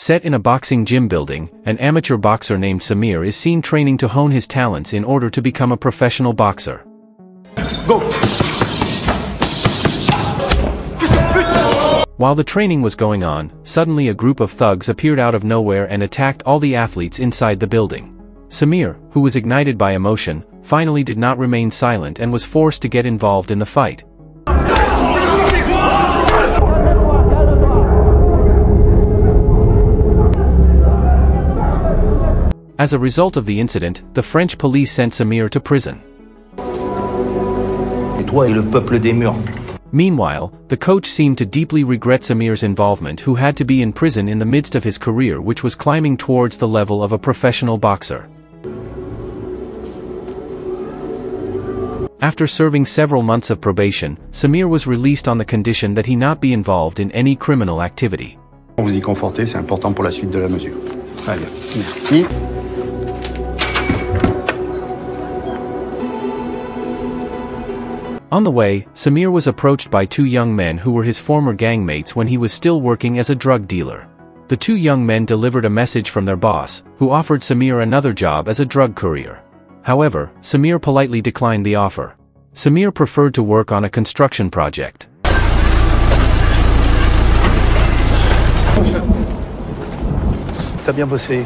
Set in a boxing gym building, an amateur boxer named Samir is seen training to hone his talents in order to become a professional boxer. Go! While the training was going on, suddenly a group of thugs appeared out of nowhere and attacked all the athletes inside the building. Samir, who was ignited by emotion, finally did not remain silent and was forced to get involved in the fight. As a result of the incident, the French police sent Samir to prison. Et toi et le peuple des murs. Meanwhile, the coach seemed to deeply regret Samir's involvement, who had to be in prison in the midst of his career, which was climbing towards the level of a professional boxer. After serving several months of probation, Samir was released on the condition that he not be involved in any criminal activity. Vous y confortez, c'est important pour la suite de la mesure. Très bien. Merci. On the way, Samir was approached by two young men who were his former gangmates when he was still working as a drug dealer. The two young men delivered a message from their boss, who offered Samir another job as a drug courier. However, Samir politely declined the offer. Samir preferred to work on a construction project. T'as bien bossé.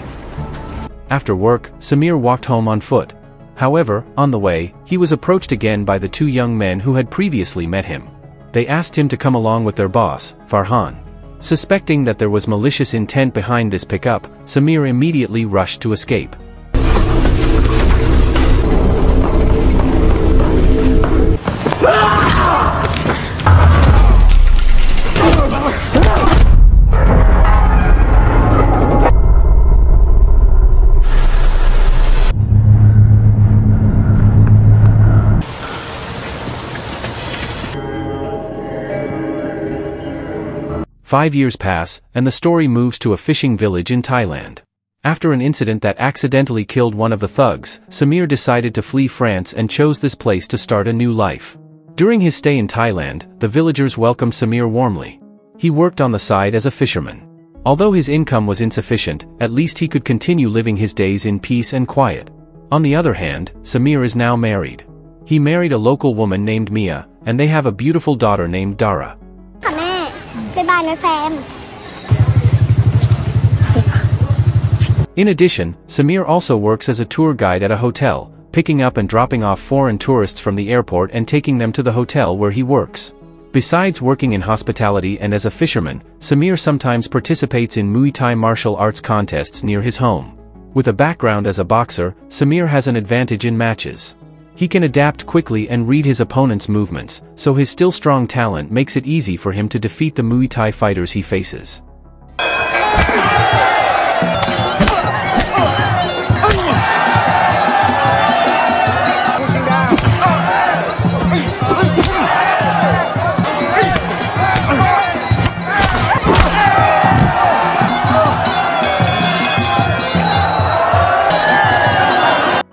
After work, Samir walked home on foot. However, on the way, he was approached again by the two young men who had previously met him. They asked him to come along with their boss, Farhan. Suspecting that there was malicious intent behind this pickup, Samir immediately rushed to escape. Five years pass, and the story moves to a fishing village in Thailand. After an incident that accidentally killed one of the thugs, Samir decided to flee France and chose this place to start a new life. During his stay in Thailand, the villagers welcomed Samir warmly. He worked on the side as a fisherman. Although his income was insufficient, at least he could continue living his days in peace and quiet. On the other hand, Samir is now married. He married a local woman named Mia, and they have a beautiful daughter named Dara. In addition, Samir also works as a tour guide at a hotel, picking up and dropping off foreign tourists from the airport and taking them to the hotel where he works. Besides working in hospitality and as a fisherman, Samir sometimes participates in Muay Thai martial arts contests near his home. With a background as a boxer, Samir has an advantage in matches. He can adapt quickly and read his opponent's movements, so his still strong talent makes it easy for him to defeat the Muay Thai fighters he faces.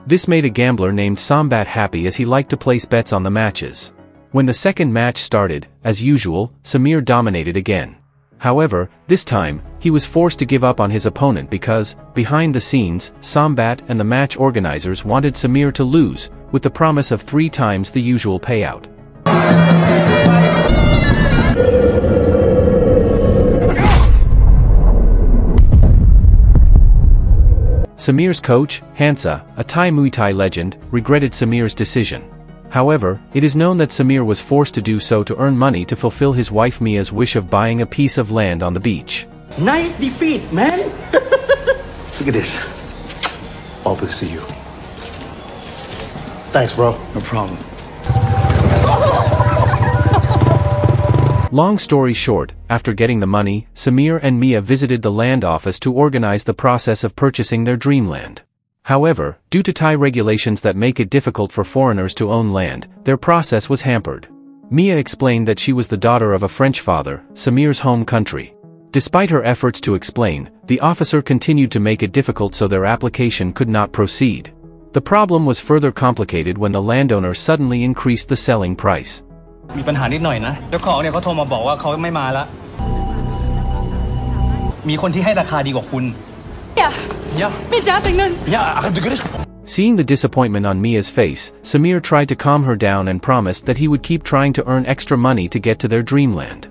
This made a gambler named Sambat happy, as he liked to place bets on the matches. When the second match started, as usual, Samir dominated again. However, this time, he was forced to give up on his opponent because, behind the scenes, Sambat and the match organizers wanted Samir to lose, with the promise of 3 times the usual payout. Samir's coach, Hansa, a Thai Muay Thai legend, regretted Samir's decision. However, it is known that Samir was forced to do so to earn money to fulfill his wife Mia's wish of buying a piece of land on the beach. Nice defeat, man! Look at this. All because of you. Thanks, bro. No problem. Long story short, after getting the money, Samir and Mia visited the land office to organize the process of purchasing their dreamland. However, due to Thai regulations that make it difficult for foreigners to own land, their process was hampered. Mia explained that she was the daughter of a French father, Samir's home country. Despite her efforts to explain, the officer continued to make it difficult, so their application could not proceed. The problem was further complicated when the landowner suddenly increased the selling price. มีปัญหานิดหน่อยนะเจ้าของเนี่ยเขาโทรมาบอกว่าเขาไม่มาละ มีคนที่ให้ราคาดีกว่าคุณ Seeing the disappointment on Mia's face, Samir tried to calm her down and promised that he would keep trying to earn extra money to get to their dreamland.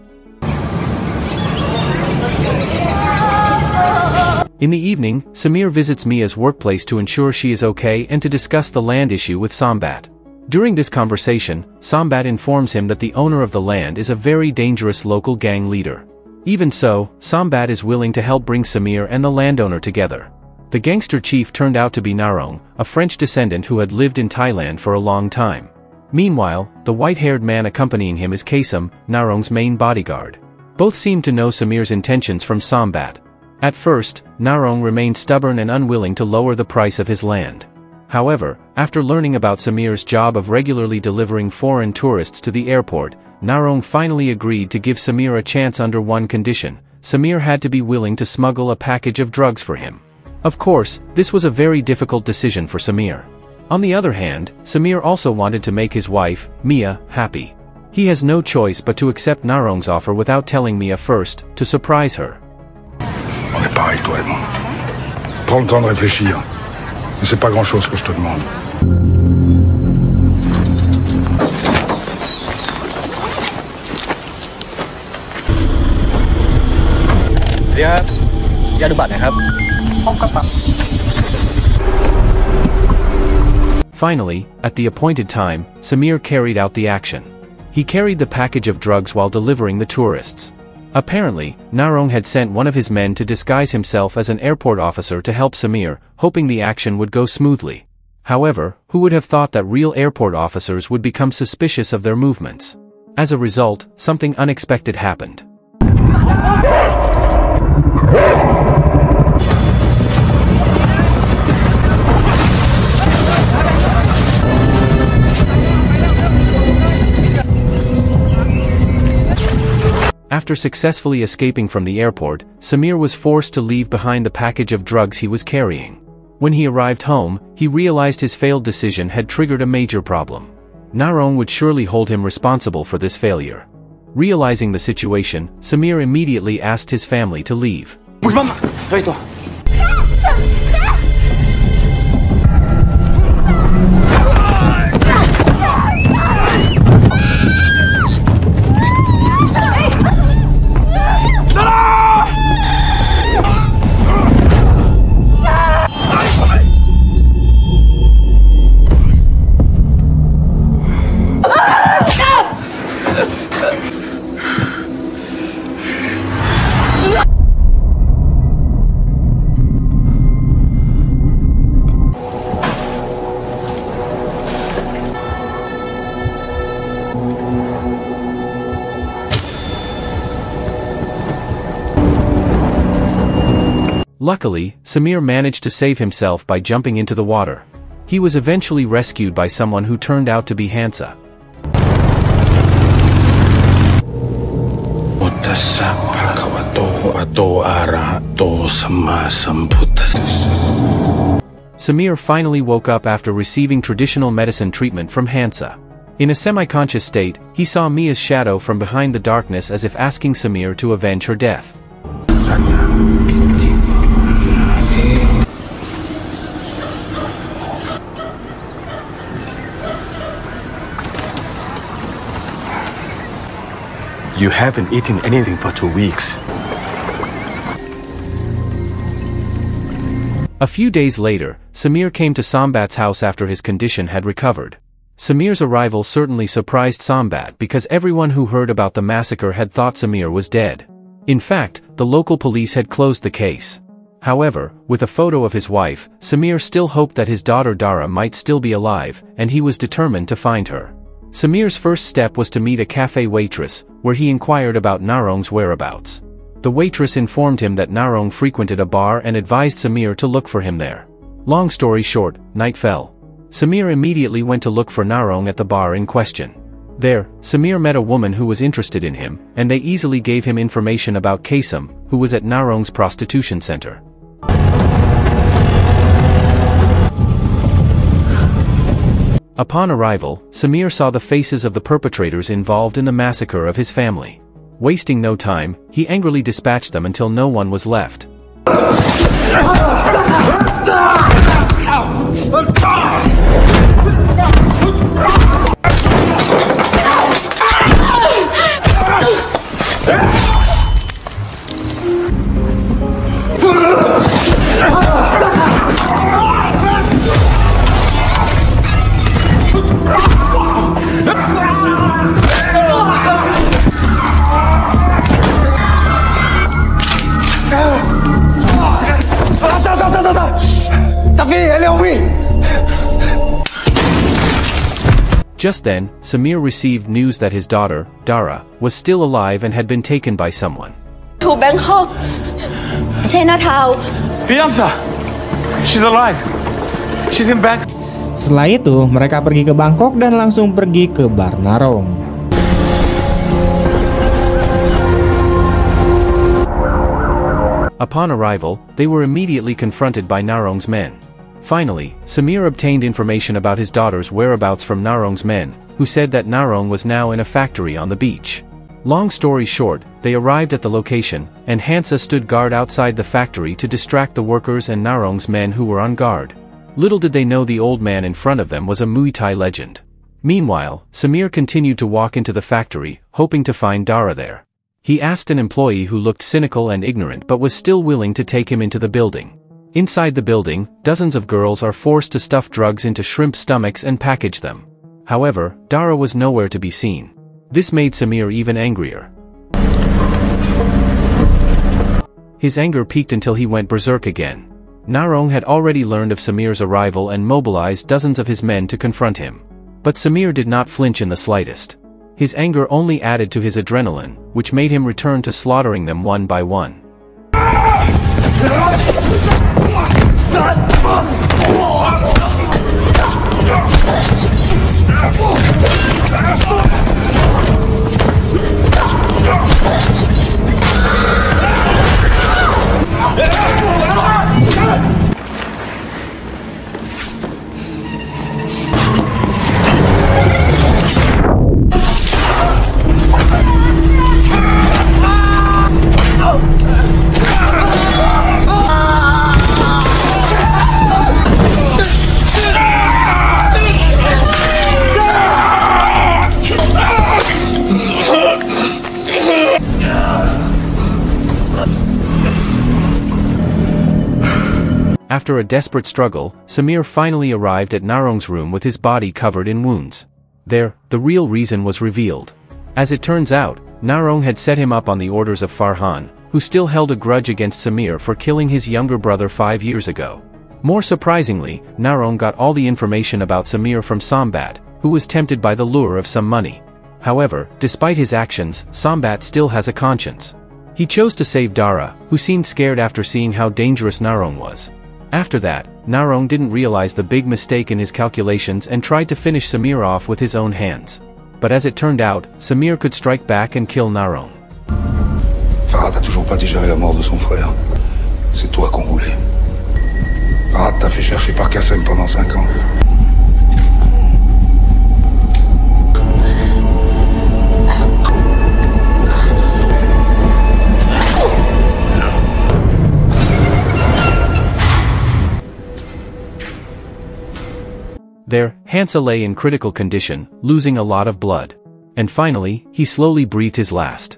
In the evening, Samir visits Mia's workplace to ensure she is okay and to discuss the land issue with Sambat. During this conversation, Sambat informs him that the owner of the land is a very dangerous local gang leader. Even so, Sambat is willing to help bring Samir and the landowner together. The gangster chief turned out to be Narong, a French descendant who had lived in Thailand for a long time. Meanwhile, the white-haired man accompanying him is Kasem, Narong's main bodyguard. Both seemed to know Samir's intentions from Sambat. At first, Narong remained stubborn and unwilling to lower the price of his land. However, after learning about Samir's job of regularly delivering foreign tourists to the airport, Narong finally agreed to give Samir a chance under one condition: Samir had to be willing to smuggle a package of drugs for him. Of course, this was a very difficult decision for Samir. On the other hand, Samir also wanted to make his wife, Mia, happy. He has no choice but to accept Narong's offer without telling Mia first, to surprise her. On est pareil, toi et moi. Prends le temps de réfléchir. Mais c'est pas grand-chose que je te demande. Finally, at the appointed time, Samir carried out the action. He carried the package of drugs while delivering the tourists. Apparently, Narong had sent one of his men to disguise himself as an airport officer to help Samir, hoping the action would go smoothly. However, who would have thought that real airport officers would become suspicious of their movements? As a result, something unexpected happened. After successfully escaping from the airport, Samir was forced to leave behind the package of drugs he was carrying. When he arrived home, he realized his failed decision had triggered a major problem. Narong would surely hold him responsible for this failure. Realizing the situation, Samir immediately asked his family to leave. Luckily, Samir managed to save himself by jumping into the water. He was eventually rescued by someone who turned out to be Hansa. Samir finally woke up after receiving traditional medicine treatment from Hansa. In a semi-conscious state, he saw Mia's shadow from behind the darkness as if asking Samir to avenge her death. You haven't eaten anything for 2 weeks. A few days later, Samir came to Sambat's house after his condition had recovered. Samir's arrival certainly surprised Sambat because everyone who heard about the massacre had thought Samir was dead. In fact, the local police had closed the case. However, with a photo of his wife, Samir still hoped that his daughter Dara might still be alive, and he was determined to find her. Samir's first step was to meet a cafe waitress, where he inquired about Narong's whereabouts. The waitress informed him that Narong frequented a bar and advised Samir to look for him there. Long story short, night fell. Samir immediately went to look for Narong at the bar in question. There, Samir met a woman who was interested in him, and they easily gave him information about Kasem, who was at Narong's prostitution center. Upon arrival, Samir saw the faces of the perpetrators involved in the massacre of his family. Wasting no time, he angrily dispatched them until no one was left. Just then, Samir received news that his daughter, Dara, was still alive and had been taken by someone. To Bangkok, Chinatown. Fianza! She's alive! She's in Bangkok! Setelah itu, mereka pergi ke Bangkok dan langsung pergi ke bar Narong. Upon arrival, they were immediately confronted by Narong's men. Finally, Samir obtained information about his daughter's whereabouts from Narong's men, who said that Narong was now in a factory on the beach. Long story short, they arrived at the location, and Hansa stood guard outside the factory to distract the workers and Narong's men who were on guard. Little did they know the old man in front of them was a Muay Thai legend. Meanwhile, Samir continued to walk into the factory, hoping to find Dara there. He asked an employee who looked cynical and ignorant but was still willing to take him into the building. Inside the building, dozens of girls are forced to stuff drugs into shrimp stomachs and package them. However, Dara was nowhere to be seen. This made Samir even angrier. His anger peaked until he went berserk again. Narong had already learned of Samir's arrival and mobilized dozens of his men to confront him. But Samir did not flinch in the slightest. His anger only added to his adrenaline, which made him return to slaughtering them one by one. After a desperate struggle, Samir finally arrived at Narong's room with his body covered in wounds. There, the real reason was revealed. As it turns out, Narong had set him up on the orders of Farhan, who still held a grudge against Samir for killing his younger brother 5 years ago. More surprisingly, Narong got all the information about Samir from Sambat, who was tempted by the lure of some money. However, despite his actions, Sambat still has a conscience. He chose to save Dara, who seemed scared after seeing how dangerous Narong was. After that, Narong didn't realize the big mistake in his calculations and tried to finish Samir off with his own hands. But as it turned out, Samir could strike back and kill Narong. Farhat a toujours pas digéré la mort de son frère. C'est toi qu'on voulait. Farhat t'a fait chercher par Kassem pendant 5 ans. There, Hansa lay in critical condition, losing a lot of blood. And finally, he slowly breathed his last.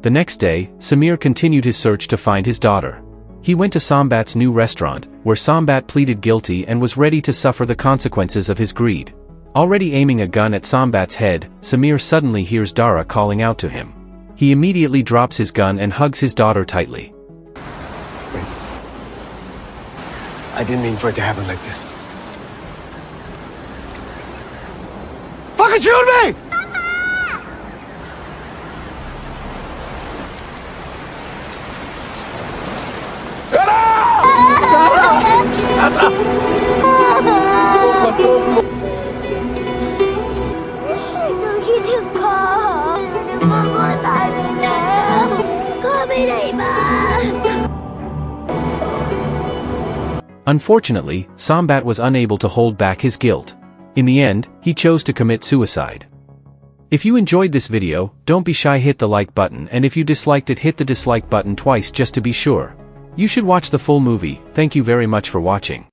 The next day, Samir continued his search to find his daughter. He went to Sambat's new restaurant, where Sambat pleaded guilty and was ready to suffer the consequences of his greed. Already aiming a gun at Sambat's head, Samir suddenly hears Dara calling out to him. He immediately drops his gun and hugs his daughter tightly. Wait. I didn't mean for it to happen like this. Fucking shoot me! Hãy subscribe cho kênh Ghiền Mì Gõ để không bỏ lỡ Unfortunately, Sombat was unable to hold back his guilt. In the end, he chose to commit suicide. If you enjoyed this video, don't be shy, hit the like button, and if you disliked it, hit the dislike button twice just to be sure. You should watch the full movie. Thank you very much for watching.